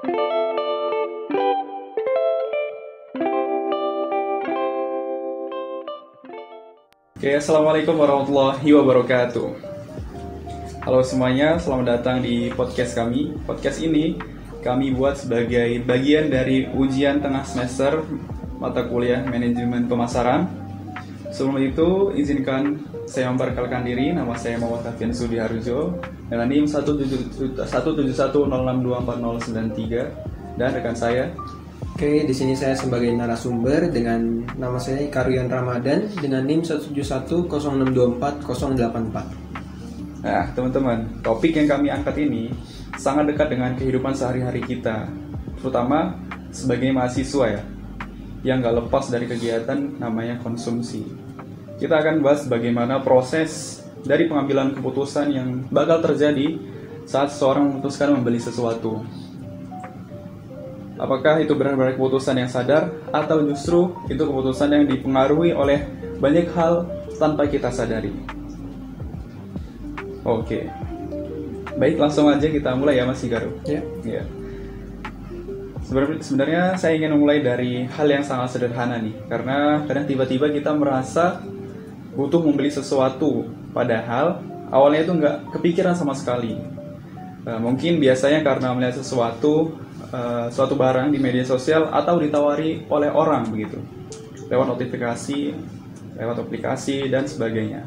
Oke, Assalamualaikum warahmatullahi wabarakatuh. Halo semuanya, selamat datang di podcast kami. Podcast ini kami buat sebagai bagian dari ujian tengah semester mata kuliah Manajemen Pemasaran. Sebelum itu, izinkan saya memperkenalkan diri. Nama saya Muhammad Hafian Sudiharjo dengan NIM 17106240093 dan rekan saya. Oke, di sini saya sebagai narasumber dengan nama saya Karyan Ramadan dengan NIM 17106240084. Nah, teman-teman, topik yang kami angkat ini sangat dekat dengan kehidupan sehari-hari kita, terutama sebagai mahasiswa ya, yang gak lepas dari kegiatan namanya konsumsi. Kita akan bahas bagaimana proses dari pengambilan keputusan yang bakal terjadi saat seseorang memutuskan membeli sesuatu. Apakah itu benar-benar keputusan yang sadar atau justru itu keputusan yang dipengaruhi oleh banyak hal tanpa kita sadari? Oke. Baik, langsung aja kita mulai ya Mas Hikaru. Ya. Sebenarnya saya ingin memulai dari hal yang sangat sederhana nih, karena kadang tiba-tiba kita merasa butuh membeli sesuatu, padahal awalnya itu nggak kepikiran sama sekali. Mungkin biasanya karena melihat suatu barang di media sosial atau ditawari oleh orang begitu, lewat notifikasi, lewat aplikasi dan sebagainya.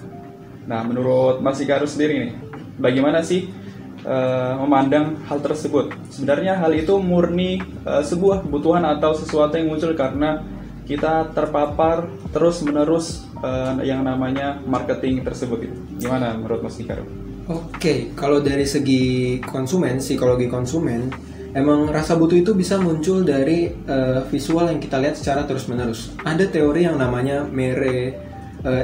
Nah, menurut Mas Hikaru sendiri nih, bagaimana sih memandang hal tersebut? Sebenarnya hal itu murni sebuah kebutuhan atau sesuatu yang muncul karena kita terpapar terus-menerus yang namanya marketing tersebut itu. Gimana menurut Mas Hikaru? Oke, kalau dari segi konsumen, psikologi konsumen, emang rasa butuh itu bisa muncul dari visual yang kita lihat secara terus-menerus. Ada teori yang namanya Mere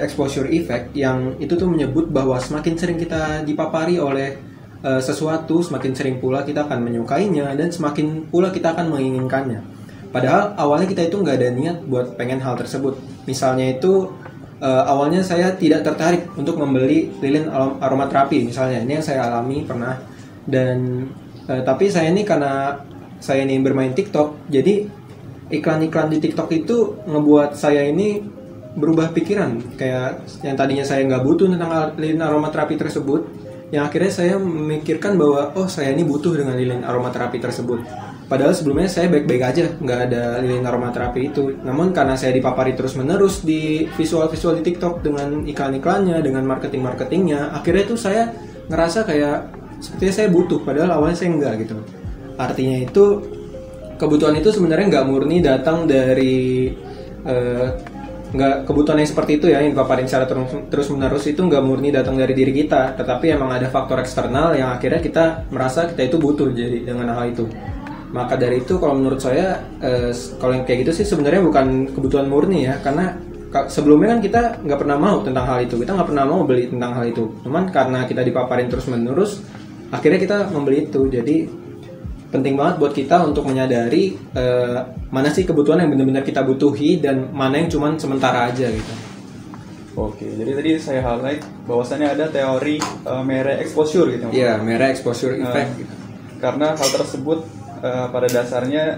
exposure effect yang itu tuh menyebut bahwa semakin sering kita dipapari oleh sesuatu, semakin sering pula kita akan menyukainya dan semakin pula kita akan menginginkannya. Padahal awalnya kita itu nggak ada niat buat pengen hal tersebut. Misalnya itu awalnya saya tidak tertarik untuk membeli lilin aromaterapi misalnya. Ini yang saya alami pernah. Dan tapi saya ini karena saya ini bermain TikTok, jadi iklan-iklan di TikTok itu ngebuat saya ini berubah pikiran. Kayak yang tadinya saya nggak butuh tentang lilin aromaterapi tersebut, yang akhirnya saya memikirkan bahwa oh saya ini butuh dengan lilin aromaterapi tersebut. Padahal sebelumnya saya baik-baik aja, nggak ada lilin aromaterapi itu. Namun karena saya dipapari terus-menerus di visual-visual di TikTok dengan iklan-iklannya, dengan marketing-marketingnya, akhirnya itu saya ngerasa kayak sepertinya saya butuh, padahal awalnya saya enggak gitu. Artinya itu kebutuhan itu sebenarnya nggak murni datang dari nggak kebutuhan yang seperti itu ya, yang dipaparin secara terus-menerus itu nggak murni datang dari diri kita, tetapi emang ada faktor eksternal yang akhirnya kita merasa kita itu butuh jadi dengan hal itu. Maka dari itu kalau menurut saya kalau yang kayak gitu sih sebenarnya bukan kebutuhan murni ya, karena sebelumnya kan kita nggak pernah mau tentang hal itu, kita nggak pernah mau beli tentang hal itu. Cuman karena kita dipaparin terus-menerus, akhirnya kita membeli itu. Jadi penting banget buat kita untuk menyadari mana sih kebutuhan yang benar-benar kita butuhi dan mana yang cuman sementara aja gitu. Oke, jadi tadi saya highlight bahwasannya ada teori Mere exposure gitu. Iya, Mere exposure effect gitu. Karena hal tersebut pada dasarnya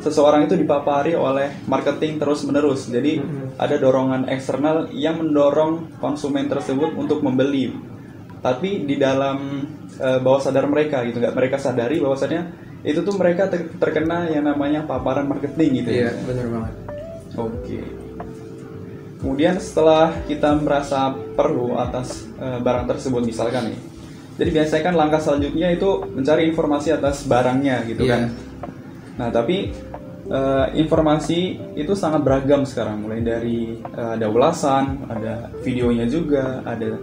seseorang itu dipapari oleh marketing terus-menerus. Jadi ada dorongan eksternal yang mendorong konsumen tersebut untuk membeli. Tapi di dalam bawah sadar mereka gitu, nggak mereka sadari bahwasannya itu tuh mereka terkena yang namanya paparan marketing gitu. Iya, benar banget. Oke. Kemudian setelah kita merasa perlu atas barang tersebut misalkan nih, jadi biasanya kan langkah selanjutnya itu mencari informasi atas barangnya gitu kan. Nah tapi informasi itu sangat beragam sekarang, mulai dari ada ulasan, ada videonya juga, ada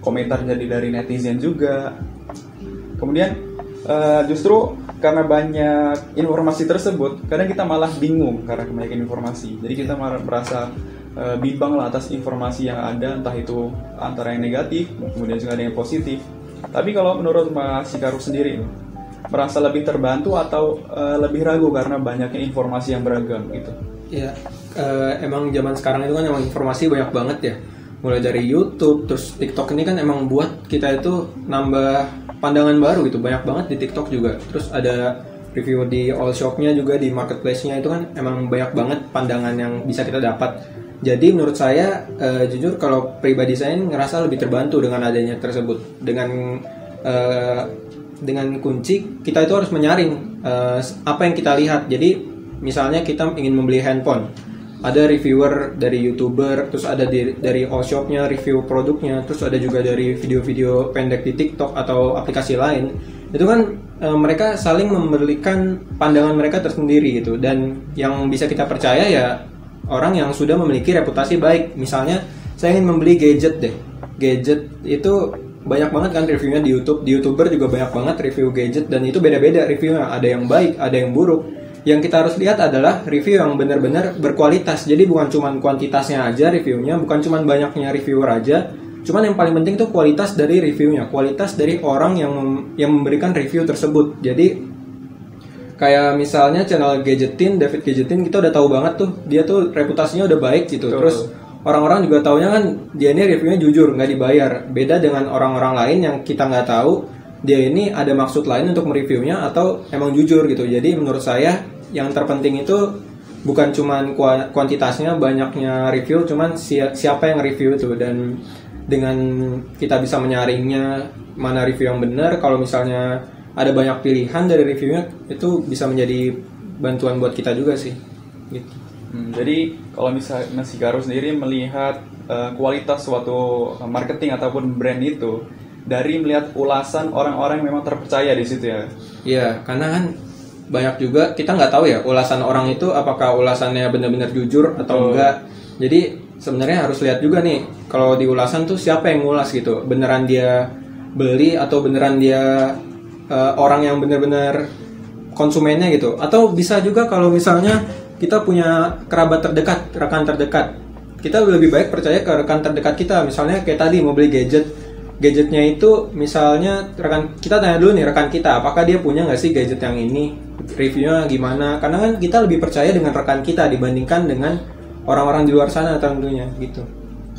komentar jadi dari netizen juga. Kemudian justru karena banyak informasi tersebut, kadang kita malah bingung karena kebanyakan informasi. Jadi kita merasa bimbang lah atas informasi yang ada, entah itu antara yang negatif, kemudian juga ada yang positif. Tapi kalau menurut Mas Hikaru sendiri, merasa lebih terbantu atau lebih ragu karena banyaknya informasi yang beragam gitu? Ya, emang zaman sekarang itu kan emang informasi banyak banget ya. mulai dari YouTube, terus TikTok ini kan emang buat kita itu nambah pandangan baru gitu, banyak banget di TikTok juga. Terus ada review di all shop-nya juga, di marketplace-nya itu kan emang banyak banget pandangan yang bisa kita dapat. Jadi menurut saya jujur kalau pribadi saya ngerasa lebih terbantu dengan adanya tersebut. Dengan kunci kita itu harus menyaring apa yang kita lihat. Jadi misalnya kita ingin membeli handphone, ada reviewer dari YouTuber, terus ada dari all shop-nya review produknya, terus ada juga dari video-video pendek di TikTok atau aplikasi lain. Itu kan mereka saling memberikan pandangan mereka tersendiri gitu, dan yang bisa kita percaya ya orang yang sudah memiliki reputasi baik. Misalnya saya ingin membeli gadget itu banyak banget kan reviewnya di YouTube, di YouTuber juga banyak banget review gadget, dan itu beda-beda reviewnya, ada yang baik, ada yang buruk. Yang kita harus lihat adalah review yang benar-benar berkualitas. Jadi bukan cuma kuantitasnya aja reviewnya, bukan cuma banyaknya reviewer aja, cuman yang paling penting tuh kualitas dari reviewnya, kualitas dari orang yang memberikan review tersebut. Jadi kayak misalnya channel Gadgetin, David Gadgetin, kita udah tahu banget tuh dia tuh reputasinya udah baik gitu. Terus orang-orang juga taunya kan dia ini reviewnya jujur, nggak dibayar. Beda dengan orang-orang lain yang kita nggak tahu dia ini ada maksud lain untuk mereviewnya atau emang jujur gitu. Jadi menurut saya yang terpenting itu bukan cuman kuantitasnya, banyaknya review, cuman siapa yang review itu. Dan dengan kita bisa menyaringnya mana review yang benar, kalau misalnya ada banyak pilihan dari reviewnya, itu bisa menjadi bantuan buat kita juga sih gitu. Jadi kalau misalnya Mas Hikaru sendiri melihat kualitas suatu marketing ataupun brand itu dari melihat ulasan orang-orang yang memang terpercaya di situ ya? Iya, karena kan banyak juga kita nggak tahu ya ulasan orang itu apakah ulasannya benar-benar jujur atau enggak. Jadi sebenarnya harus lihat juga nih kalau di ulasan tuh siapa yang ngulas gitu, beneran dia beli atau beneran dia orang yang benar-benar konsumennya gitu. Atau bisa juga kalau misalnya kita punya kerabat terdekat, rekan terdekat, kita lebih baik percaya ke rekan terdekat kita. Misalnya kayak tadi mau beli gadgetnya itu misalnya kita tanya dulu nih rekan kita, apakah dia punya nggak sih gadget yang ini, reviewnya gimana. Karena kan kita lebih percaya dengan rekan kita dibandingkan dengan orang-orang di luar sana tentunya gitu.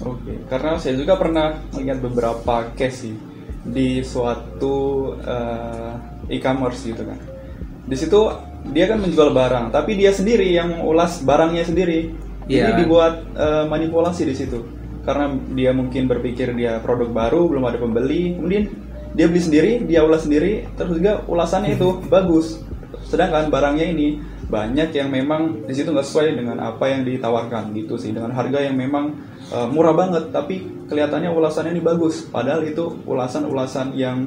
Oke, karena saya juga pernah melihat beberapa case sih di suatu e-commerce gitu kan. Di situ dia kan menjual barang, tapi dia sendiri yang mengulas barangnya sendiri. Jadi dibuat manipulasi di situ. Karena dia mungkin berpikir dia produk baru, belum ada pembeli, kemudian dia beli sendiri, dia ulas sendiri, terus juga ulasannya itu bagus. Sedangkan barangnya ini banyak yang memang di situ nggak sesuai dengan apa yang ditawarkan gitu sih, dengan harga yang memang murah banget, tapi kelihatannya ulasannya ini bagus, padahal itu ulasan-ulasan yang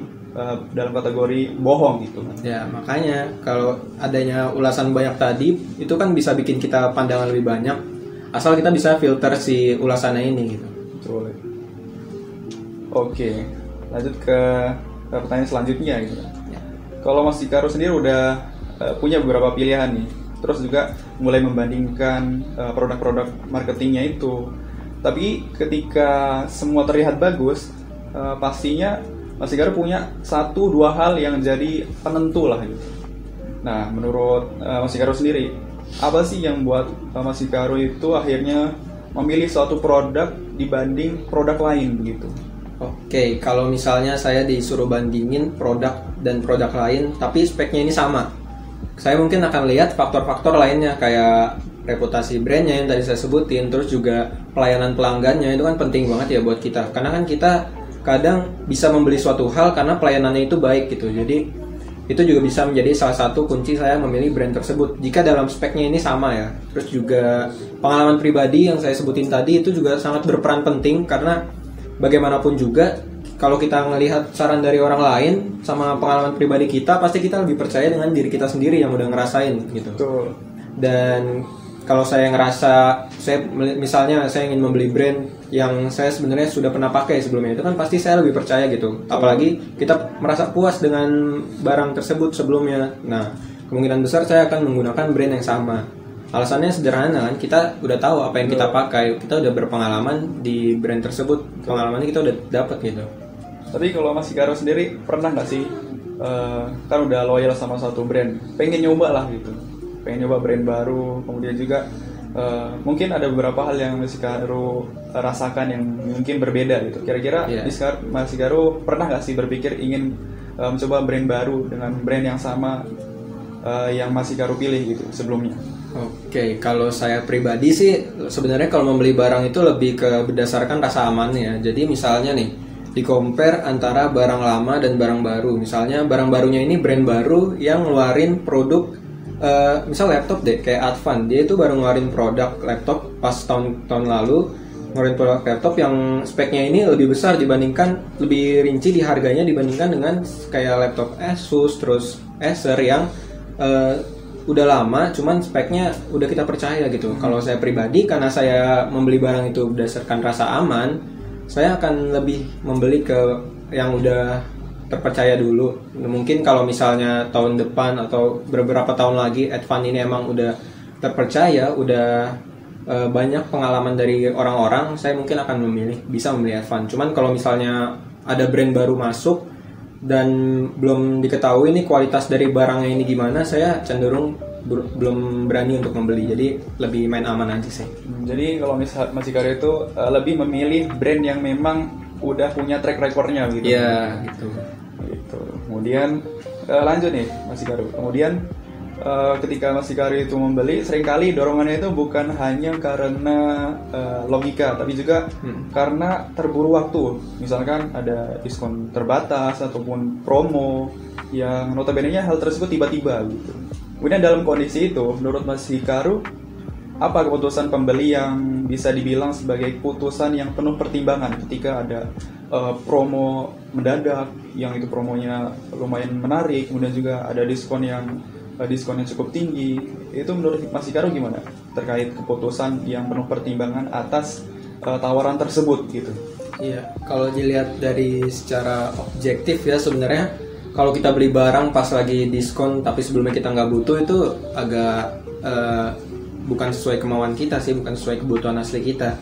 dalam kategori bohong gitu. Ya makanya kalau adanya ulasan banyak tadi itu kan bisa bikin kita pandangan lebih banyak, asal kita bisa filter si ulasannya ini gitu. Betul. Oke, lanjut ke pertanyaan selanjutnya gitu. Ya. Kalau Mas Hikaru sendiri udah punya beberapa pilihan nih, terus juga mulai membandingkan produk-produk marketingnya itu, tapi ketika semua terlihat bagus, pastinya Mas Hikaru punya 1-2 hal yang jadi penentu lah gitu. Nah, menurut Mas Hikaru sendiri, apa sih yang buat Mas Hikaru itu akhirnya memilih suatu produk dibanding produk lain begitu? Oke, kalau misalnya saya disuruh bandingin produk dan produk lain, tapi speknya ini sama, saya mungkin akan lihat faktor-faktor lainnya kayak reputasi brandnya yang tadi saya sebutin, terus juga pelayanan pelanggannya. Itu kan penting banget ya buat kita, karena kan kita kadang bisa membeli suatu hal karena pelayanannya itu baik gitu. Jadi itu juga bisa menjadi salah satu kunci saya memilih brand tersebut jika dalam speknya ini sama ya. Terus juga pengalaman pribadi yang saya sebutin tadi itu juga sangat berperan penting, karena bagaimanapun juga kalau kita melihat saran dari orang lain sama pengalaman pribadi kita, pasti kita lebih percaya dengan diri kita sendiri yang udah ngerasain gitu. Betul. Dan kalau saya ngerasa, misalnya saya ingin membeli brand yang saya sebenarnya sudah pernah pakai sebelumnya, itu kan pasti saya lebih percaya gitu. Apalagi kita merasa puas dengan barang tersebut sebelumnya. Nah, kemungkinan besar saya akan menggunakan brand yang sama. Alasannya sederhana kan, kita udah tahu apa yang kita pakai, kita udah berpengalaman di brand tersebut, pengalamannya kita udah dapat gitu. Tapi kalau Mas Hikaru sendiri pernah nggak sih, kan udah loyal sama satu brand, pengen nyoba lah gitu, pengen nyoba brand baru, kemudian juga mungkin ada beberapa hal yang Mas Hikaru rasakan yang mungkin berbeda gitu. Kira-kira Mas Hikaru pernah nggak sih berpikir ingin mencoba brand baru dengan brand yang sama yang Mas Hikaru pilih gitu sebelumnya? Oke, kalau saya pribadi sih sebenarnya kalau membeli barang itu lebih ke berdasarkan rasa amannya. Jadi misalnya nih, di compare antara barang lama dan barang baru. Misalnya barang barunya ini brand baru yang ngeluarin produk, misal laptop deh, kayak Advan. Dia itu baru ngeluarin produk laptop pas tahun lalu, ngeluarin produk laptop yang speknya ini lebih besar dibandingkan, lebih rinci di harganya dibandingkan dengan kayak laptop Asus, terus Acer yang udah lama, cuman speknya udah kita percaya gitu. Kalau saya pribadi, karena saya membeli barang itu berdasarkan rasa aman, saya akan lebih membeli ke yang udah terpercaya dulu. Mungkin kalau misalnya tahun depan atau beberapa tahun lagi Advan ini emang udah terpercaya, udah banyak pengalaman dari orang-orang, saya mungkin akan bisa memilih Advan. Cuman kalau misalnya ada brand baru masuk dan belum diketahui ini kualitas dari barangnya ini gimana, saya cenderung belum berani untuk membeli. Jadi lebih main aman aja sih. Jadi kalau misalnya Mas Hikaru itu lebih memilih brand yang memang udah punya track recordnya gitu. Iya, gitu. Kemudian lanjut nih Mas Hikaru. Kemudian ketika Mas Hikaru itu membeli, seringkali dorongannya itu bukan hanya karena logika, tapi juga karena terburu waktu. Misalkan ada diskon terbatas ataupun promo yang notabene-nya hal tersebut tiba-tiba gitu. Kemudian dalam kondisi itu, menurut Mas Hikaru, apa keputusan pembeli yang bisa dibilang sebagai keputusan yang penuh pertimbangan ketika ada promo mendadak, yang itu promonya lumayan menarik, kemudian juga ada diskonnya cukup tinggi. Itu menurut Mas Hikaru gimana terkait keputusan yang penuh pertimbangan atas tawaran tersebut gitu? Iya, kalau dilihat dari secara objektif ya, sebenarnya kalau kita beli barang pas lagi diskon tapi sebelumnya kita nggak butuh, itu agak bukan sesuai kemauan kita sih, bukan sesuai kebutuhan asli kita.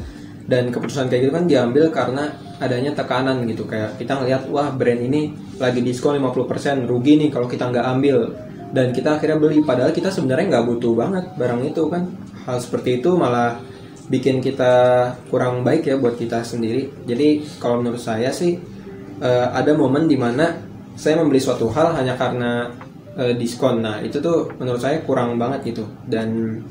Dan keputusan kayak gitu kan diambil karena adanya tekanan gitu, kayak kita ngelihat wah brand ini lagi diskon 50%, rugi nih kalau kita nggak ambil, dan kita akhirnya beli padahal kita sebenarnya nggak butuh banget barang itu kan. Hal seperti itu malah bikin kita kurang baik ya buat kita sendiri. Jadi kalau menurut saya sih ada momen dimana saya membeli suatu hal hanya karena diskon. Nah itu tuh menurut saya kurang banget gitu. Dan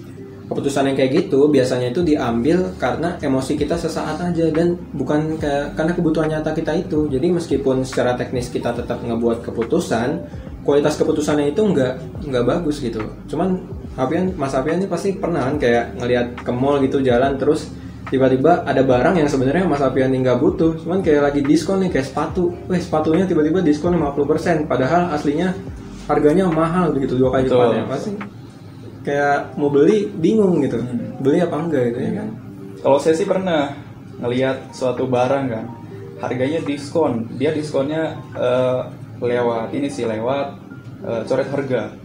keputusan yang kayak gitu biasanya itu diambil karena emosi kita sesaat aja, dan bukan karena kebutuhan nyata kita itu. Jadi meskipun secara teknis kita tetap ngebuat keputusan, kualitas keputusannya itu nggak bagus gitu. Cuman Mas Apian ini pasti pernah kan kayak ngelihat ke mall gitu jalan, terus tiba-tiba ada barang yang sebenarnya Mas Apian ini nggak butuh, cuman kayak lagi diskon nih, kayak sepatunya tiba-tiba diskon 50%, padahal aslinya harganya mahal begitu, 2 kali lipatnya. Pasti kayak mau beli bingung gitu, beli apa enggak gitu ya kan. Kalau saya sih pernah ngelihat suatu barang kan, harganya diskon, dia diskonnya lewat coret harga.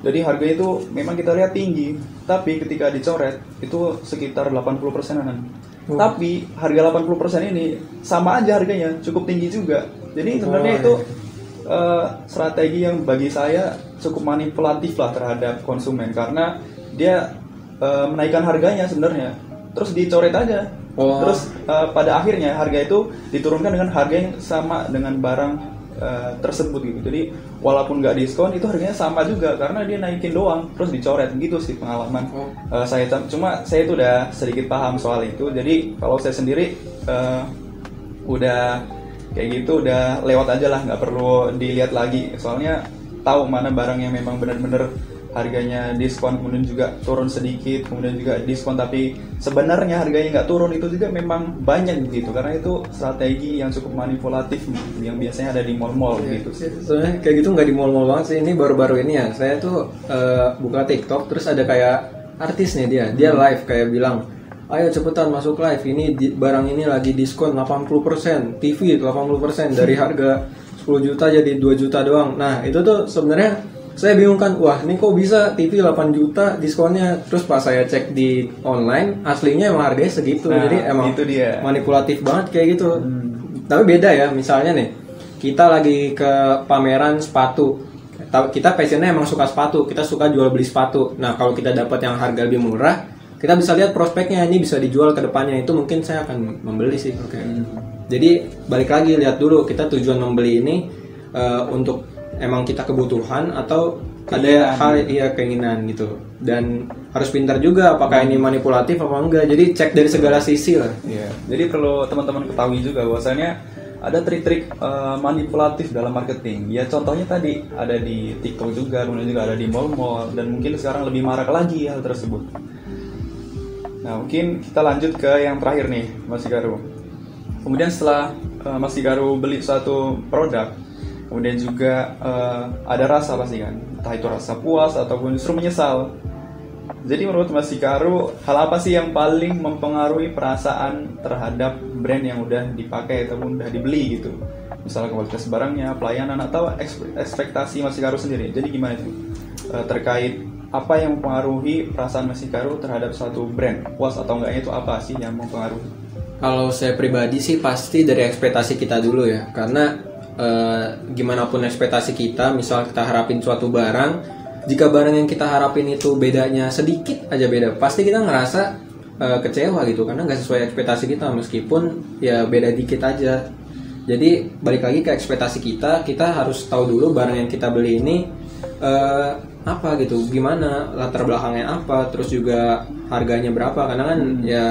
Jadi harga itu memang kita lihat tinggi, tapi ketika dicoret itu sekitar 80%-an. Tapi harga 80% ini sama aja harganya, cukup tinggi juga. Jadi sebenarnya itu strategi yang bagi saya cukup manipulatif lah terhadap konsumen, karena dia menaikkan harganya sebenarnya, terus dicoret aja. Terus pada akhirnya harga itu diturunkan dengan harga yang sama dengan barang tersebut gitu. Jadi walaupun nggak diskon itu harganya sama juga karena dia naikin doang terus dicoret gitu sih pengalaman saya. Cuma saya itu udah sedikit paham soal itu, jadi kalau saya sendiri udah kayak gitu udah lewat aja lah, nggak perlu dilihat lagi, soalnya tahu mana barang yang memang benar-benar harganya diskon kemudian juga turun sedikit, kemudian juga diskon tapi sebenarnya harganya nggak turun. Itu juga memang banyak gitu, karena itu strategi yang cukup manipulatif yang biasanya ada di mall-mall gitu. Sebenarnya kayak gitu nggak di mall-mall banget sih, ini baru-baru ini ya saya tuh buka TikTok, terus ada kayak artisnya dia live kayak bilang, ayo cepetan masuk live, ini barang ini lagi diskon 80%, TV 80% dari harga 10 juta jadi 2 juta doang. Nah itu tuh sebenarnya saya bingung kan, wah ini kok bisa TV 8 juta diskonnya. Terus pas saya cek di online, aslinya emang harganya segitu. Nah, jadi emang itu dia, manipulatif banget kayak gitu. Tapi beda ya, misalnya nih kita lagi ke pameran sepatu, kita passionnya emang suka sepatu, kita suka jual beli sepatu. Nah kalau kita dapat yang harga lebih murah, kita bisa lihat prospeknya ini bisa dijual ke depannya, itu mungkin saya akan membeli sih. Oke. Jadi balik lagi lihat dulu kita tujuan membeli ini untuk emang kita kebutuhan atau ada hal keinginan gitu, dan harus pintar juga apakah ini manipulatif apa enggak. Jadi cek dari segala sisi lah. Iya. Jadi perlu teman-teman ketahui juga bahwasanya ada trik-trik manipulatif dalam marketing. Ya contohnya tadi ada di TikTok juga, kemudian juga ada di mall-mall, dan mungkin sekarang lebih marak lagi hal tersebut. Nah mungkin kita lanjut ke yang terakhir nih, Mas Garu. Kemudian setelah Mas Garu beli suatu produk, kemudian juga ada rasa pasti kan, entah itu rasa puas ataupun justru menyesal. Jadi menurut Mas Hikaru, hal apa sih yang paling mempengaruhi perasaan terhadap brand yang udah dipakai ataupun udah dibeli gitu? Misalnya kualitas barangnya, pelayanan, atau ekspektasi Mas Hikaru sendiri. Jadi gimana itu? Terkait apa yang mempengaruhi perasaan Mas Hikaru terhadap suatu brand? Puas atau enggaknya itu apa sih yang mempengaruhi? Kalau saya pribadi sih pasti dari ekspektasi kita dulu ya. Karena gimana pun ekspektasi kita, misal kita harapin suatu barang, jika barang yang kita harapin itu bedanya sedikit aja beda, pasti kita ngerasa kecewa gitu, karena nggak sesuai ekspektasi kita, meskipun ya beda dikit aja. Jadi balik lagi ke ekspektasi kita harus tahu dulu barang yang kita beli ini apa gitu, gimana latar belakangnya apa, terus juga harganya berapa, karena kan ya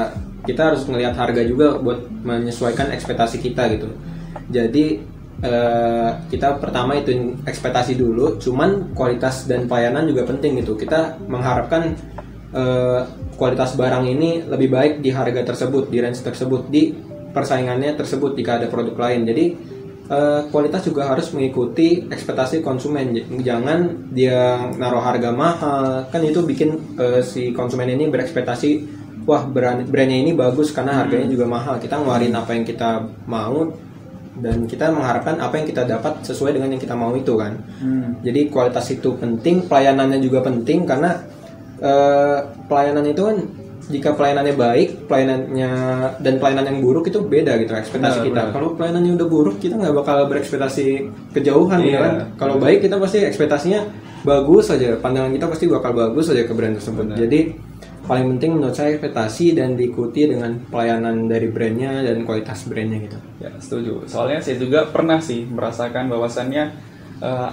kita harus ngelihat harga juga buat menyesuaikan ekspektasi kita gitu. Jadi kita pertama itu ekspektasi dulu, cuman kualitas dan pelayanan juga penting gitu. Kita mengharapkan kualitas barang ini lebih baik di harga tersebut, di range tersebut, di persaingannya tersebut jika ada produk lain. Jadi kualitas juga harus mengikuti ekspektasi konsumen. Jangan dia naruh harga mahal, kan itu bikin si konsumen ini berekspektasi, wah brandnya ini bagus karena harganya juga mahal. Kita ngeluarin apa yang kita mau, dan kita mengharapkan apa yang kita dapat sesuai dengan yang kita mau itu kan. Jadi kualitas itu penting, pelayanannya juga penting, karena pelayanan itu kan, jika pelayanannya baik, pelayanan yang buruk itu beda gitu ekspektasi kita. Kalau pelayanannya udah buruk, kita nggak bakal berekspektasi kejauhan gitu kan. Kalau baik, kita pasti ekspektasinya bagus aja, pandangan kita pasti bakal bagus aja ke brand tersebut. Jadi paling penting menurut saya ekspektasi dan diikuti dengan pelayanan dari brandnya dan kualitas brandnya gitu. Ya setuju. Soalnya saya juga pernah sih merasakan bahwasannya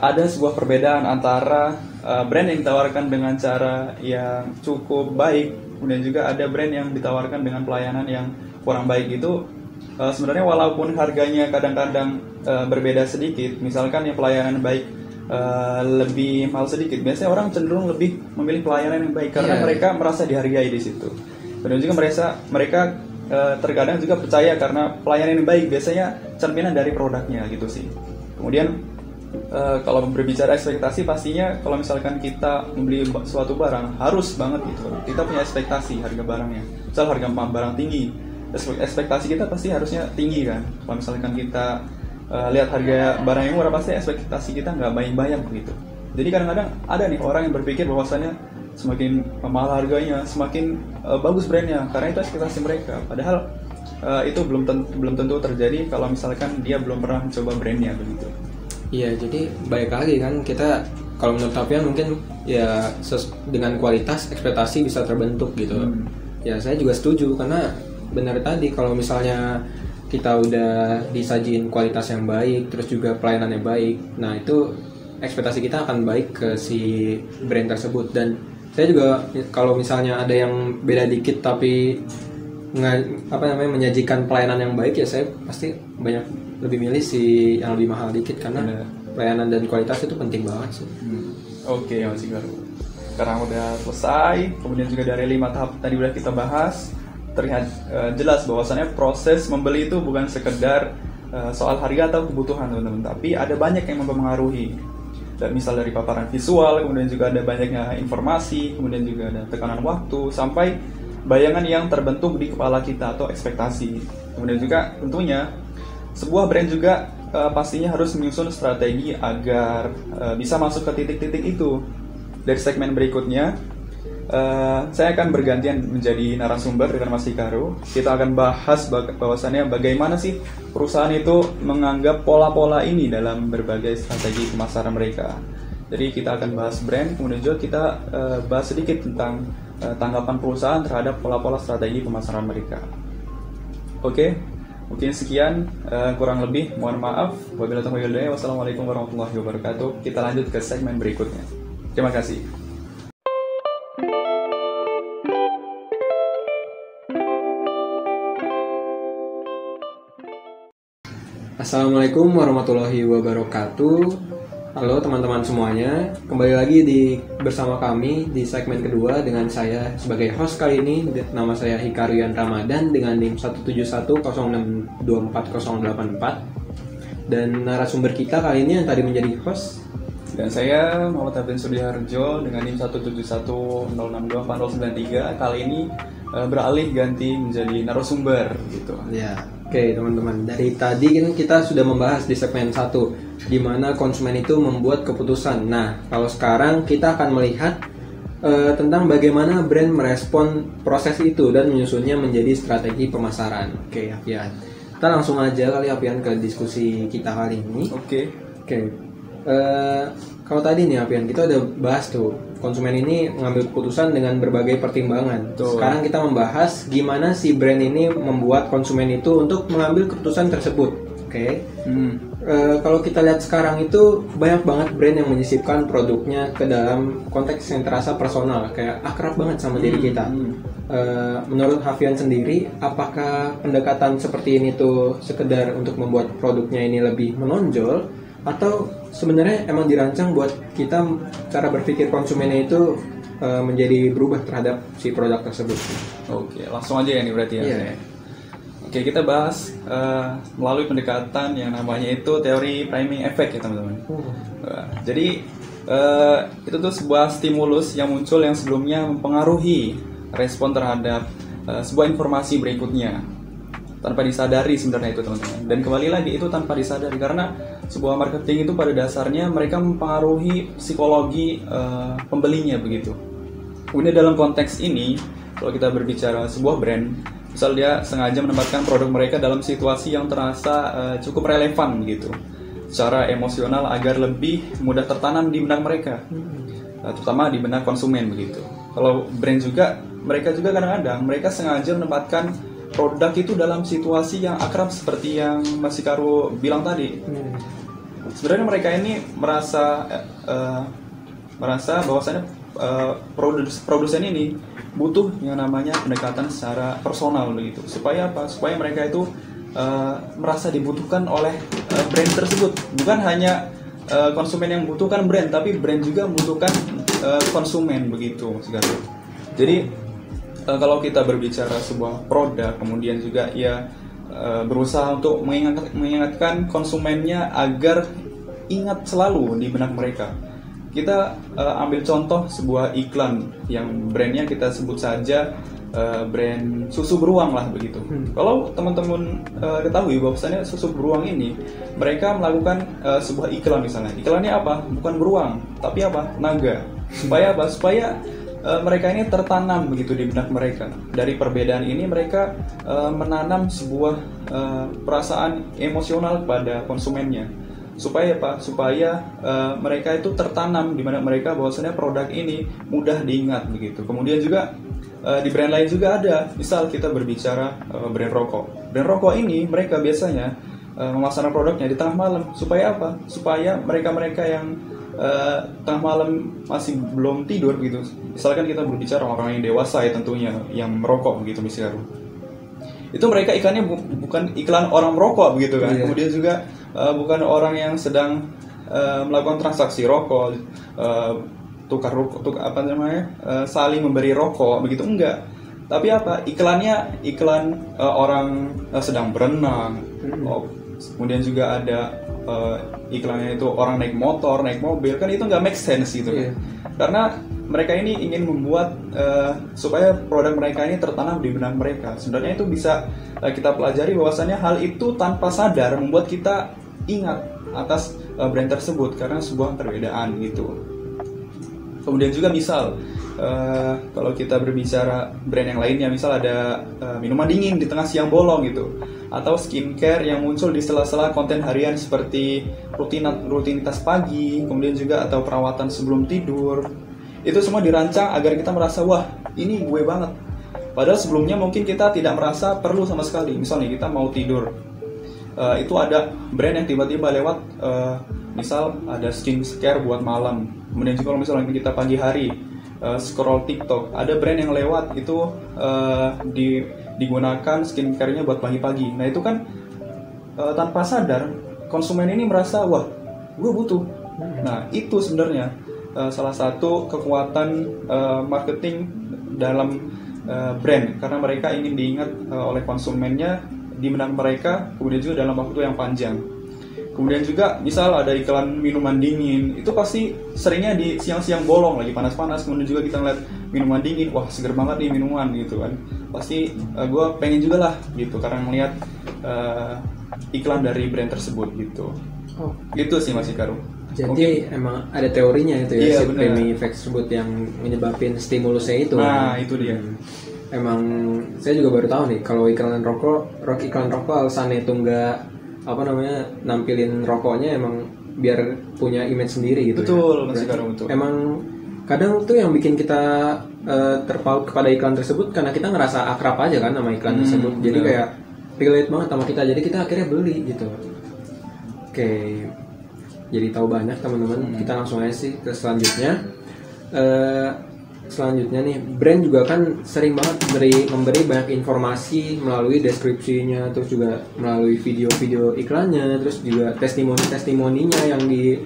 ada sebuah perbedaan antara brand yang ditawarkan dengan cara yang cukup baik, kemudian juga ada brand yang ditawarkan dengan pelayanan yang kurang baik. Itu sebenarnya walaupun harganya kadang-kadang berbeda sedikit, misalkan yang pelayanan baik lebih mahal sedikit, biasanya orang cenderung lebih memilih pelayanan yang baik karena mereka merasa dihargai di situ. Dan juga mereka terkadang juga percaya karena pelayanan yang baik biasanya cerminan dari produknya gitu sih. Kemudian kalau berbicara ekspektasi, pastinya kalau misalkan kita membeli suatu barang harus banget gitu, kita punya ekspektasi harga barangnya. Misal harga barang tinggi, ekspektasi kita pasti harusnya tinggi kan. Kalau misalkan kita lihat harga barang yang murah, pasti ekspektasi kita nggak bayang-bayang begitu. Jadi kadang-kadang ada nih orang yang berpikir bahwasannya semakin mahal harganya semakin bagus brandnya, karena itu ekspektasi mereka. Padahal itu belum tentu terjadi kalau misalkan dia belum pernah mencoba brandnya begitu. Iya, jadi baik lagi kan, kita kalau menurut Tapian mungkin ya dengan kualitas ekspektasi bisa terbentuk gitu. Ya saya juga setuju, karena benar tadi kalau misalnya kita udah disajiin kualitas yang baik, terus juga pelayanannya baik, nah itu ekspektasi kita akan baik ke si brand tersebut. Dan saya juga kalau misalnya ada yang beda dikit tapi menyajikan pelayanan yang baik, ya saya pasti lebih milih si yang lebih mahal dikit, karena pelayanan dan kualitas itu penting banget sih. Oke, Mas Garu. Sekarang udah selesai, kemudian juga dari 5 tahap tadi udah kita bahas. Terlihat jelas bahwasannya proses membeli itu bukan sekedar soal harga atau kebutuhan teman-teman, tapi ada banyak yang mempengaruhi. Dan misal dari paparan visual, kemudian juga ada banyaknya informasi, kemudian juga ada tekanan waktu, sampai bayangan yang terbentuk di kepala kita atau ekspektasi. Kemudian juga tentunya sebuah brand juga pastinya harus menyusun strategi agar bisa masuk ke titik-titik itu. Dari segmen berikutnya, saya akan bergantian menjadi narasumber dengan Mas Hikaru. Kita akan bahas bahwasannya bagaimana sih perusahaan itu menganggap pola-pola ini dalam berbagai strategi pemasaran mereka. Jadi kita akan bahas brand, kemudian juga kita bahas sedikit tentang tanggapan perusahaan terhadap pola-pola strategi pemasaran mereka. Oke, mungkin sekian, kurang lebih mohon maaf. Wabillahi taufiq wal hidayah. Wassalamualaikum warahmatullahi wabarakatuh. Kita lanjut ke segmen berikutnya. Terima kasih. Assalamualaikum warahmatullahi wabarakatuh. Halo teman-teman semuanya, kembali lagi bersama kami di segmen kedua dengan saya sebagai host kali ini. Nama saya Hikarian Ramadan dengan NIM 171062484. Dan narasumber kita kali ini yang tadi menjadi host. Dan saya Muhammad Abdin Sudiharjo dengan NIM 171062493. Kali ini beralih ganti menjadi narasumber gitu. Ya. Oke teman-teman, dari tadi kan kita sudah membahas di segmen 1 di mana konsumen itu membuat keputusan. Nah, kalau sekarang kita akan melihat tentang bagaimana brand merespon proses itu dan menyusunnya menjadi strategi pemasaran. Oke, Apian. Kita langsung aja kali Apian ke diskusi kita kali ini. Oke. Kalau tadi nih Apian, kita udah bahas tuh konsumen ini mengambil keputusan dengan berbagai pertimbangan. Tuh. Sekarang kita membahas gimana si brand ini membuat konsumen itu untuk mengambil keputusan tersebut. Oke. Kalau kita lihat sekarang itu banyak banget brand yang menyisipkan produknya ke dalam konteks yang terasa personal, kayak akrab banget sama diri kita. Menurut Hafian sendiri, apakah pendekatan seperti ini tuh sekedar untuk membuat produknya ini lebih menonjol, atau sebenarnya emang dirancang buat kita cara berpikir konsumennya itu menjadi berubah terhadap si produk tersebut? Oke, langsung aja ya nih berarti ya. Iya. Oke, kita bahas melalui pendekatan yang namanya itu teori priming effect ya teman-teman. Jadi itu tuh sebuah stimulus yang muncul yang sebelumnya mempengaruhi respon terhadap sebuah informasi berikutnya tanpa disadari sebenarnya itu teman-teman. Dan kembali lagi itu tanpa disadari karena sebuah marketing itu pada dasarnya mereka mempengaruhi psikologi pembelinya begitu. Kemudian dalam konteks ini kalau kita berbicara sebuah brand, misal dia sengaja menempatkan produk mereka dalam situasi yang terasa cukup relevan gitu, secara emosional agar lebih mudah tertanam di benak mereka, terutama di benak konsumen begitu. Kalau brand juga, mereka juga kadang-kadang mereka sengaja menempatkan produk itu dalam situasi yang akrab seperti yang Mas Hikaru bilang tadi. Sebenarnya mereka ini merasa bahwasannya produsen ini butuh yang namanya pendekatan secara personal begitu. Supaya apa? Supaya mereka itu merasa dibutuhkan oleh brand tersebut. Bukan hanya konsumen yang membutuhkan brand, tapi brand juga membutuhkan konsumen begitu. Jadi kalau kita berbicara sebuah produk, kemudian juga ia berusaha untuk mengingatkan konsumennya agar ingat selalu di benak mereka. Kita ambil contoh sebuah iklan yang brandnya kita sebut saja brand susu beruang lah begitu. Kalau teman-teman ketahui bahwasannya susu beruang ini mereka melakukan sebuah iklan misalnya. Iklannya apa? Bukan beruang, tapi apa? Naga. Supaya apa? Supaya mereka ini tertanam begitu di benak mereka. Dari perbedaan ini mereka menanam sebuah perasaan emosional pada konsumennya. Supaya apa? Supaya mereka itu tertanam di benak mereka bahwasanya produk ini mudah diingat begitu. Kemudian juga di brand lain juga ada. Misal kita berbicara brand rokok. Brand rokok ini mereka biasanya memasarkan produknya di tengah malam. Supaya apa? Supaya mereka-mereka yang tengah malam masih belum tidur gitu. Misalkan kita berbicara orang yang dewasa ya tentunya yang merokok begitu misalnya. Itu mereka iklannya bukan iklan orang merokok begitu kan. Kemudian juga bukan orang yang sedang melakukan transaksi rokok, tukar saling memberi rokok begitu, enggak. Tapi apa? Iklannya iklan orang sedang berenang. Kemudian juga ada iklannya itu orang naik motor, naik mobil, kan itu nggak make sense gitu kan. Karena mereka ini ingin membuat supaya produk mereka ini tertanam di benak mereka. Sebenarnya itu bisa kita pelajari bahwasannya hal itu tanpa sadar membuat kita ingat atas brand tersebut karena sebuah perbedaan gitu. Kemudian juga misal kalau kita berbicara brand yang lainnya, misal ada minuman dingin di tengah siang bolong gitu, atau skincare yang muncul di sela-sela konten harian seperti rutinitas pagi, kemudian juga atau perawatan sebelum tidur. Itu semua dirancang agar kita merasa wah ini gue banget. Padahal sebelumnya mungkin kita tidak merasa perlu sama sekali. Misalnya kita mau tidur, itu ada brand yang tiba-tiba lewat, misal ada skincare buat malam. Kemudian juga kalau misalnya kita pagi hari scroll TikTok, ada brand yang lewat itu digunakan skincare-nya buat pagi-pagi. Nah itu kan tanpa sadar konsumen ini merasa wah gue butuh. Nah itu sebenarnya salah satu kekuatan marketing dalam brand, karena mereka ingin diingat oleh konsumennya di benak mereka, kemudian juga dalam waktu yang panjang. Kemudian juga misal ada iklan minuman dingin, itu pasti seringnya di siang-siang bolong lagi panas-panas, kemudian juga kita ngeliat minuman dingin, wah seger banget nih minuman gitu kan. Pasti gue pengen juga lah gitu karena melihat iklan dari brand tersebut gitu. Gitu sih Mas Hikaru. Jadi emang ada teorinya itu ya, iya, si priming effect tersebut yang menyebabkan stimulusnya itu. Nah itu dia. Emang saya juga baru tahu nih kalau iklan rokok alasannya itu nggak nampilin rokoknya emang biar punya image sendiri gitu. Betul, ya. Mas Hikaru, betul. Emang kadang tuh yang bikin kita terpaut kepada iklan tersebut karena kita ngerasa akrab aja kan sama iklan tersebut. Jadi kayak relate banget sama kita. Jadi kita akhirnya beli gitu. Oke. Jadi tahu banyak teman-teman. Kita langsung aja sih ke selanjutnya. Selanjutnya nih, brand juga kan sering banget memberi banyak informasi melalui deskripsinya, terus juga melalui video-video iklannya, terus juga testimoninya yang di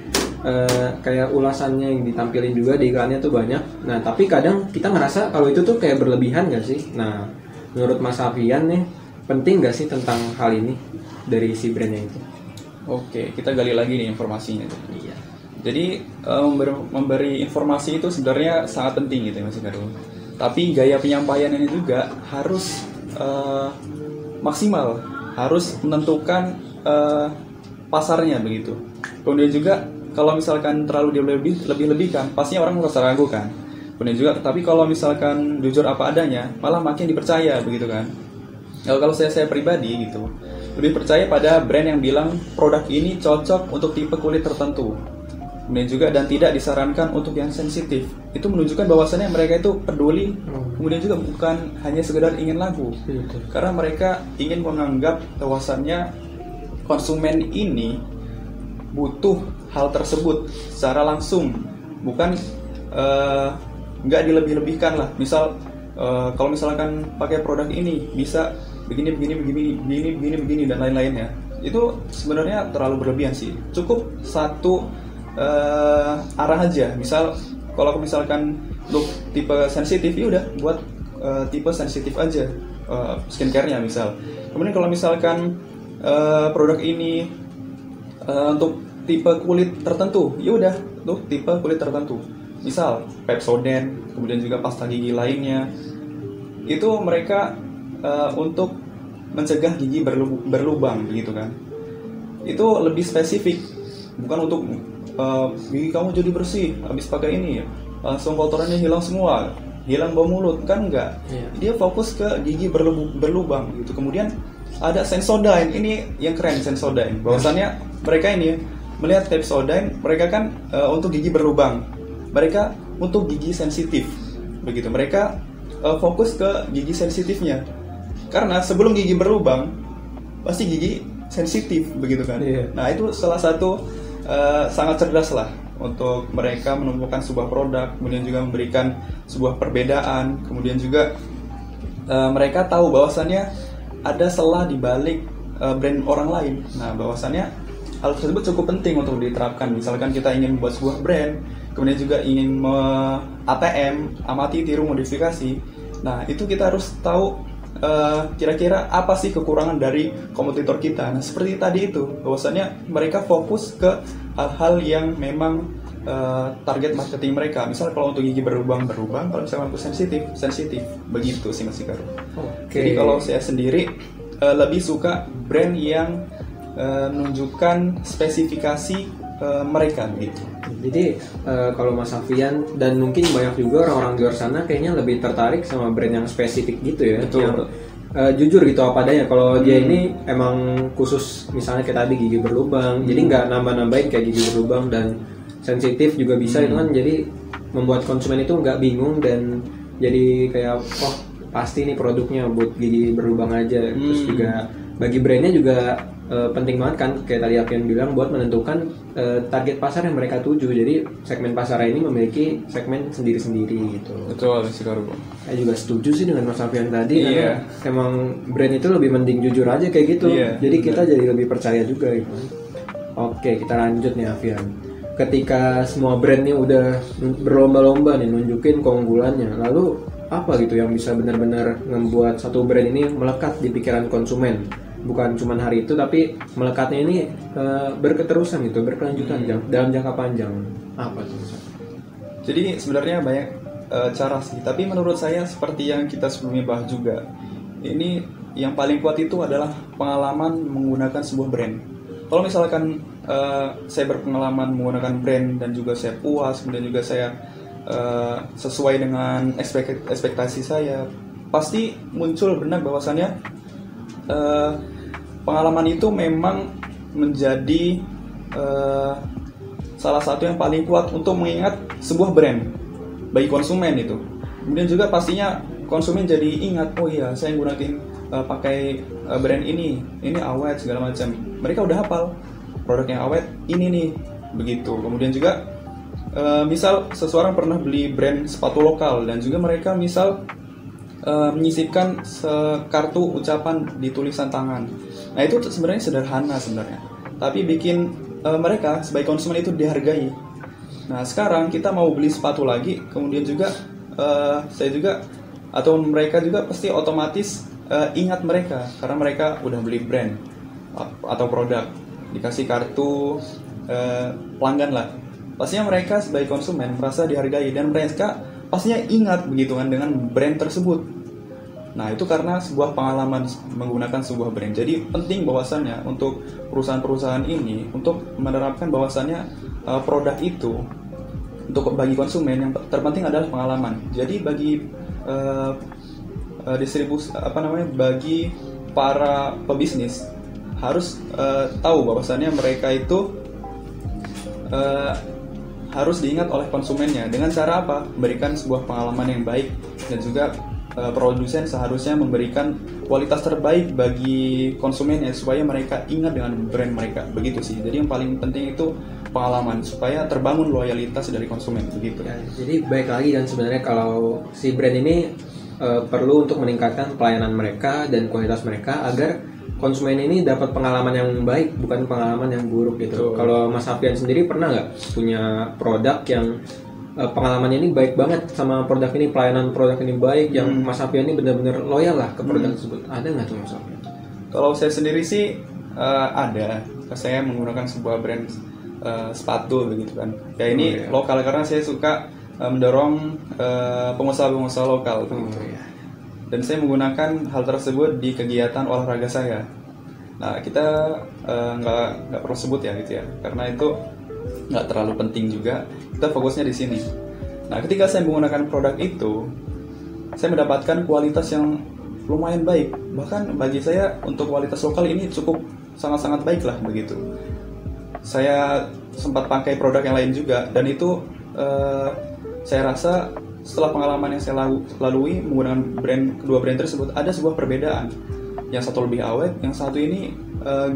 kayak ulasannya yang ditampilin juga di iklannya tuh banyak. Nah tapi kadang kita ngerasa kalau itu tuh kayak berlebihan nggak sih? Nah menurut Mas Avian nih, penting nggak sih tentang hal ini dari si brandnya itu? Oke, kita gali lagi nih informasinya. Iya. Jadi memberi informasi itu sebenarnya sangat penting gitu ya Mas Hikaru. Tapi gaya penyampaiannya juga harus maksimal, harus menentukan pasarnya begitu. Kemudian juga kalau misalkan terlalu lebih-lebihkan, pastinya orang merasa ragu kan. Kemudian juga, tapi kalau misalkan jujur apa adanya, malah makin dipercaya begitu kan. Kalau saya pribadi gitu, lebih percaya pada brand yang bilang produk ini cocok untuk tipe kulit tertentu. Kemudian juga dan tidak disarankan untuk yang sensitif. Itu menunjukkan bahwasannya mereka itu peduli. Kemudian juga bukan hanya sekedar ingin laku. Karena mereka ingin menganggap bahwasannya konsumen ini butuh hal tersebut secara langsung, bukan nggak dilebih-lebihkan lah. Misal kalau misalkan pakai produk ini bisa begini dan lain-lainnya. Itu sebenarnya terlalu berlebihan sih. Cukup satu arah aja. Misal kalau misalkan untuk tipe sensitif, ya udah buat tipe sensitif aja skincare-nya misal. Kemudian kalau misalkan produk ini untuk tipe kulit tertentu, ya udah untuk tipe kulit tertentu. Misal Pepsodent, kemudian juga pasta gigi lainnya. Itu mereka untuk mencegah gigi berlubang gitu kan. Itu lebih spesifik, bukan untuk gigi kamu jadi bersih habis pakai ini langsung kotorannya hilang semua, hilang bau mulut, kan enggak. Dia fokus ke gigi berlubang gitu. Kemudian ada Sensodyne, ini yang keren Sensodyne. Bahwasannya mereka ini melihat Pepsodent, mereka kan untuk gigi berlubang, mereka untuk gigi sensitif begitu. Mereka fokus ke gigi sensitifnya, karena sebelum gigi berlubang pasti gigi sensitif begitu kan. Nah itu salah satu sangat cerdas lah untuk mereka menemukan sebuah produk, kemudian juga memberikan sebuah perbedaan, kemudian juga mereka tahu bahwasannya ada celah di balik brand orang lain. Nah bahwasannya hal tersebut cukup penting untuk diterapkan. Misalkan kita ingin membuat sebuah brand, kemudian juga ingin ATM, amati, tiru, modifikasi. Nah itu kita harus tahu kira-kira apa sih kekurangan dari kompetitor kita. Nah seperti tadi itu, bahwasannya mereka fokus ke hal-hal yang memang target marketing mereka. Misal kalau untuk gigi berlubang, kalau misalnya untuk sensitif, begitu sih Mas Hikaru. Jadi kalau saya sendiri lebih suka brand yang menunjukkan spesifikasi mereka gitu. Jadi kalau Mas Avian dan mungkin banyak juga orang-orang di luar sana kayaknya lebih tertarik sama brand yang spesifik gitu ya. Betul. Yang jujur gitu apa adanya. Kalau dia ini emang khusus misalnya kayak tadi gigi berlubang, jadi nggak nambah-nambahin kayak gigi berlubang dan sensitif juga bisa itu kan. Jadi membuat konsumen itu nggak bingung dan jadi kayak oh pasti nih produknya buat gigi berlubang aja. Terus juga bagi brandnya juga penting banget kan kayak tadi Alfian bilang buat menentukan target pasar yang mereka tuju. Jadi segmen pasar ini memiliki segmen sendiri-sendiri gitu. Betul sih Karbo. Saya juga setuju sih dengan Mas Alfian tadi karena emang brand itu lebih mending jujur aja kayak gitu. Jadi kita jadi lebih percaya juga gitu. Oke, kita lanjut nih Alfian. Ketika semua brand ini udah berlomba-lomba nih nunjukin keunggulannya, lalu apa gitu yang bisa benar-benar membuat satu brand ini melekat di pikiran konsumen? Bukan cuma hari itu, tapi melekatnya ini berketerusan gitu, berkelanjutan dalam jangka panjang. Apa tuh? Jadi sebenarnya banyak cara sih, tapi menurut saya seperti yang kita sebelumnya bahas juga, ini yang paling kuat itu adalah pengalaman menggunakan sebuah brand. Kalau misalkan saya berpengalaman menggunakan brand dan juga saya puas, kemudian juga saya sesuai dengan ekspektasi saya, pasti muncul benar bahwasannya pengalaman itu memang menjadi salah satu yang paling kuat untuk mengingat sebuah brand bagi konsumen itu. Kemudian juga pastinya konsumen jadi ingat, oh iya saya gunain pakai brand ini awet segala macam. Mereka udah hafal produk yang awet ini nih, begitu. Kemudian juga misal seseorang pernah beli brand sepatu lokal dan juga mereka misal menyisipkan kartu ucapan di tulisan tangan. Nah itu sebenarnya sederhana sebenarnya, tapi bikin mereka sebagai konsumen itu dihargai. Nah sekarang kita mau beli sepatu lagi, kemudian juga saya juga atau mereka juga pasti otomatis ingat mereka karena mereka udah beli brand atau produk, dikasih kartu pelanggan lah. Pastinya mereka sebagai konsumen merasa dihargai dan mereka pastinya ingat begitu kan dengan brand tersebut. Nah itu karena sebuah pengalaman menggunakan sebuah brand. Jadi penting bahwasannya untuk perusahaan-perusahaan ini untuk menerapkan bahwasannya produk itu untuk bagi konsumen yang terpenting adalah pengalaman. Jadi bagi bagi para pebisnis harus tahu bahwasannya mereka itu harus diingat oleh konsumennya dengan cara apa? Memberikan sebuah pengalaman yang baik dan juga produsen seharusnya memberikan kualitas terbaik bagi konsumennya supaya mereka ingat dengan brand mereka, begitu sih. Jadi yang paling penting itu pengalaman supaya terbangun loyalitas dari konsumen, begitu. Ya, jadi baik lagi dan sebenarnya kalau si brand ini perlu untuk meningkatkan pelayanan mereka dan kualitas mereka agar konsumen ini dapat pengalaman yang baik, bukan pengalaman yang buruk gitu. Kalau Mas Alfian sendiri pernah nggak punya produk yang pengalamannya ini baik banget sama produk ini, pelayanan produk ini baik, yang Mas Alfian ini benar-benar loyal lah ke produk tersebut? Ada nggak tuh Mas Alfian? Kalau saya sendiri sih ada. Saya menggunakan sebuah brand sepatu begitu kan. Ya ini lokal karena saya suka mendorong pengusaha-pengusaha lokal begitu. Dan saya menggunakan hal tersebut di kegiatan olahraga saya. Nah kita nggak perlu sebut ya gitu ya, karena itu nggak terlalu penting juga. Kita fokusnya di sini. Nah ketika saya menggunakan produk itu, saya mendapatkan kualitas yang lumayan baik. Bahkan bagi saya untuk kualitas lokal ini cukup sangat-sangat baik lah begitu. Saya sempat pakai produk yang lain juga dan itu saya rasa setelah pengalaman yang saya lalui menggunakan kedua brand tersebut, ada sebuah perbedaan. Yang satu lebih awet, yang satu ini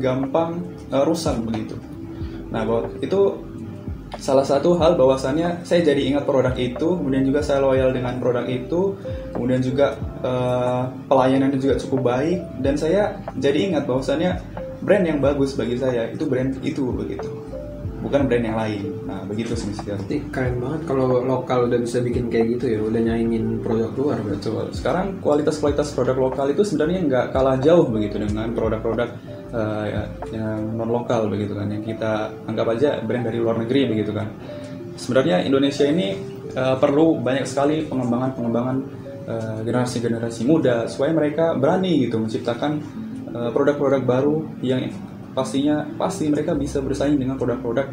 gampang rusak begitu. Nah, itu salah satu hal bahwasannya saya jadi ingat produk itu, kemudian juga saya loyal dengan produk itu, kemudian juga pelayanannya juga cukup baik, dan saya jadi ingat bahwasannya brand yang bagus bagi saya itu brand itu begitu, bukan brand yang lain. Nah begitu sih. Berarti keren banget kalau lokal udah bisa bikin kayak gitu ya, udah nyaingin produk luar. Betul. Sekarang kualitas produk lokal itu sebenarnya nggak kalah jauh begitu dengan produk-produk yang non lokal begitu kan, yang kita anggap aja brand dari luar negeri begitu kan. Sebenarnya Indonesia ini perlu banyak sekali pengembangan generasi-generasi muda supaya mereka berani gitu menciptakan produk-produk baru yang pasti mereka bisa bersaing dengan produk-produk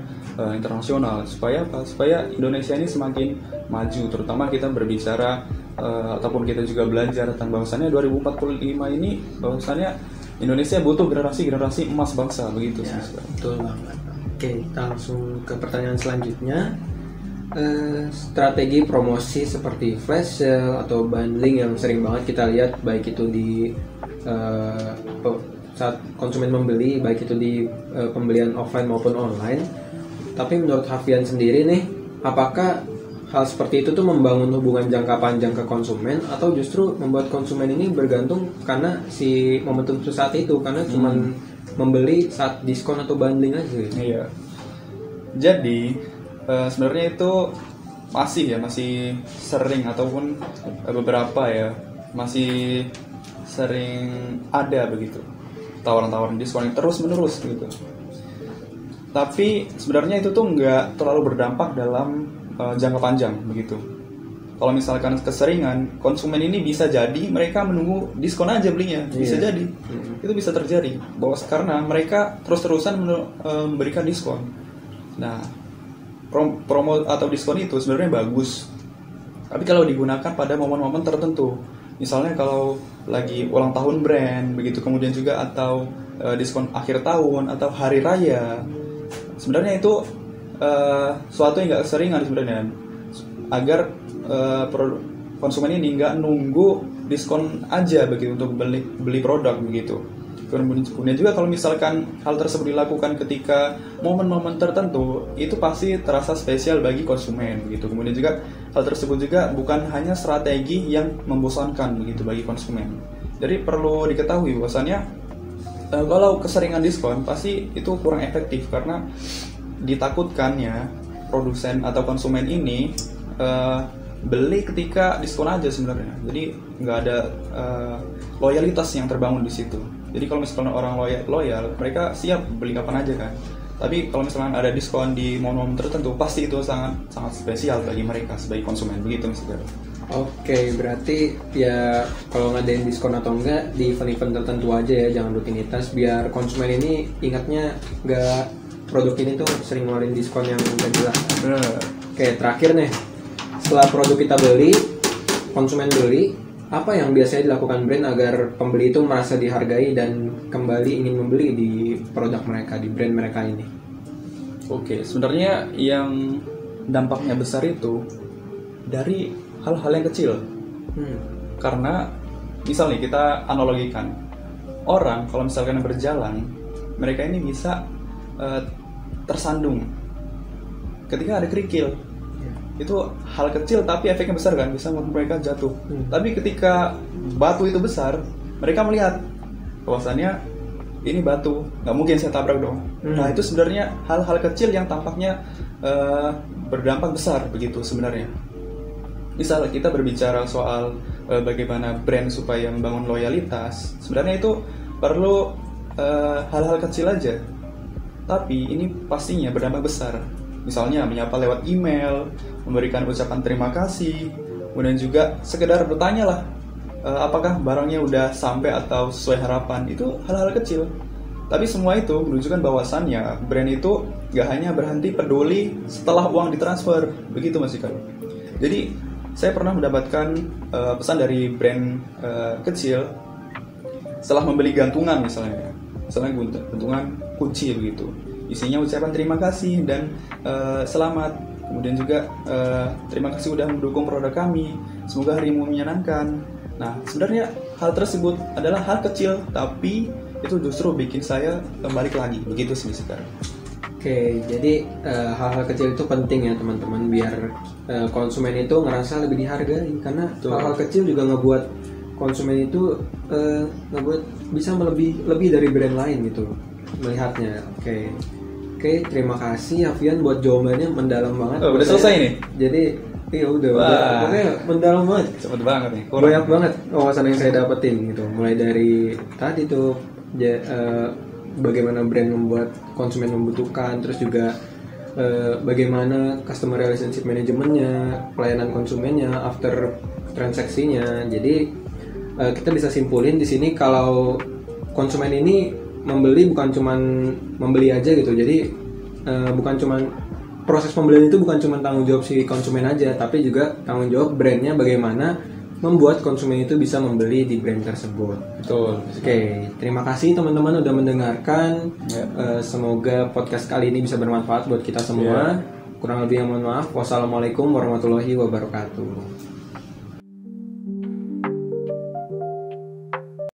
internasional. Supaya Indonesia ini semakin maju, terutama kita berbicara ataupun kita juga belajar tentang bahwasannya 2045 ini bahwasannya Indonesia butuh generasi emas bangsa begitu. Ya, betul banget. Oke, kita langsung ke pertanyaan selanjutnya. strategi promosi seperti flash sale atau bundling yang sering banget kita lihat, baik itu di saat konsumen membeli, baik itu di pembelian offline maupun online. Tapi menurut Hafian sendiri nih, apakah hal seperti itu tuh membangun hubungan jangka panjang ke konsumen, atau justru membuat konsumen ini bergantung karena si momentum saat itu, karena cuman membeli saat diskon atau bundling aja? Iya. Jadi sebenarnya itu masih sering, ataupun beberapa ya masih sering ada begitu tawaran-tawaran diskon yang terus menerus gitu. Tapi sebenarnya itu tuh nggak terlalu berdampak dalam jangka panjang begitu. Kalau misalkan keseringan, konsumen ini bisa jadi mereka menunggu diskon aja belinya, bisa jadi. Itu bisa terjadi bahwa karena mereka terus-terusan memberikan diskon. Nah, promo atau diskon itu sebenarnya bagus. Tapi kalau digunakan pada momen-momen tertentu, misalnya kalau lagi ulang tahun brand begitu, kemudian juga atau diskon akhir tahun atau hari raya, sebenarnya itu suatu yang nggak keseringan sebenarnya, agar konsumen ini nggak nunggu diskon aja begitu untuk beli produk begitu. Kemudian juga kalau misalkan hal tersebut dilakukan ketika momen-momen tertentu, itu pasti terasa spesial bagi konsumen begitu. Kemudian juga hal tersebut juga bukan hanya strategi yang membosankan begitu bagi konsumen. Jadi perlu diketahui bahwasannya kalau keseringan diskon pasti itu kurang efektif, karena ditakutkannya produsen atau konsumen ini beli ketika diskon aja sebenarnya. Jadi nggak ada loyalitas yang terbangun di situ. Jadi kalau misalnya orang loyal, mereka siap beli kapan aja kan. Tapi kalau misalnya ada diskon di momen-momen tertentu, pasti itu sangat spesial bagi mereka sebagai konsumen, begitu misalnya. Oke, berarti ya kalau ngadain diskon atau enggak di event-event tertentu aja ya, jangan rutinitas, biar konsumen ini ingatnya nggak produk ini tuh sering ngeluarin diskon yang nggak jelas. Oke, terakhir nih, setelah produk kita beli, konsumen beli, apa yang biasanya dilakukan brand agar pembeli itu merasa dihargai dan kembali ingin membeli di produk mereka, di brand mereka ini? Oke, sebenarnya yang dampaknya besar itu dari hal-hal yang kecil. Karena misalnya kita analogikan, orang kalau misalkan berjalan, mereka ini bisa tersandung ketika ada kerikil. Itu hal kecil tapi efeknya besar kan, bisa membuat mereka jatuh. Tapi ketika batu itu besar, mereka melihat bahwasannya ini batu, nggak mungkin saya tabrak dong. Nah, itu sebenarnya hal-hal kecil yang tampaknya berdampak besar begitu sebenarnya. Misal kita berbicara soal bagaimana brand supaya membangun loyalitas, sebenarnya itu perlu hal-hal kecil aja, tapi ini pastinya berdampak besar. Misalnya menyapa lewat email, memberikan ucapan terima kasih, kemudian juga sekedar bertanya lah apakah barangnya udah sampai atau sesuai harapan. Itu hal-hal kecil, tapi semua itu menunjukkan bahwasannya brand itu gak hanya berhenti peduli setelah uang ditransfer, begitu Mas Ika. Jadi saya pernah mendapatkan pesan dari brand kecil setelah membeli gantungan misalnya gantungan kunci begitu. Isinya ucapan terima kasih dan selamat. Kemudian juga terima kasih sudah mendukung produk kami. Semoga harimu menyenangkan. Nah, sebenarnya hal tersebut adalah hal kecil, tapi itu justru bikin saya balik lagi. Begitu sih sekarang. Oke, jadi hal-hal kecil itu penting ya teman-teman, biar konsumen itu ngerasa lebih dihargai. Karena hal-hal kecil juga ngebuat konsumen itu bisa lebih dari brand lain gitu melihatnya. Oke, terima kasih Hafian buat jawabannya, mendalam banget. Udah selesai nih. Jadi udah pokoknya mendalam banget. Cepet banget nih. Banyak banget wawasan yang saya dapetin gitu. Mulai dari tadi tuh bagaimana brand membuat konsumen membutuhkan, terus juga bagaimana customer relationship manajemennya, pelayanan konsumennya, after transaksinya. Jadi kita bisa simpulin di sini kalau konsumen ini membeli bukan cuman membeli aja gitu. Jadi bukan cuman proses pembelian itu bukan cuma tanggung jawab si konsumen aja, tapi juga tanggung jawab brandnya bagaimana membuat konsumen itu bisa membeli di brand tersebut. Betul. Oke, terima kasih teman-teman udah mendengarkan. Semoga podcast kali ini bisa bermanfaat buat kita semua. Kurang lebihnya mohon maaf. Wassalamualaikum warahmatullahi wabarakatuh.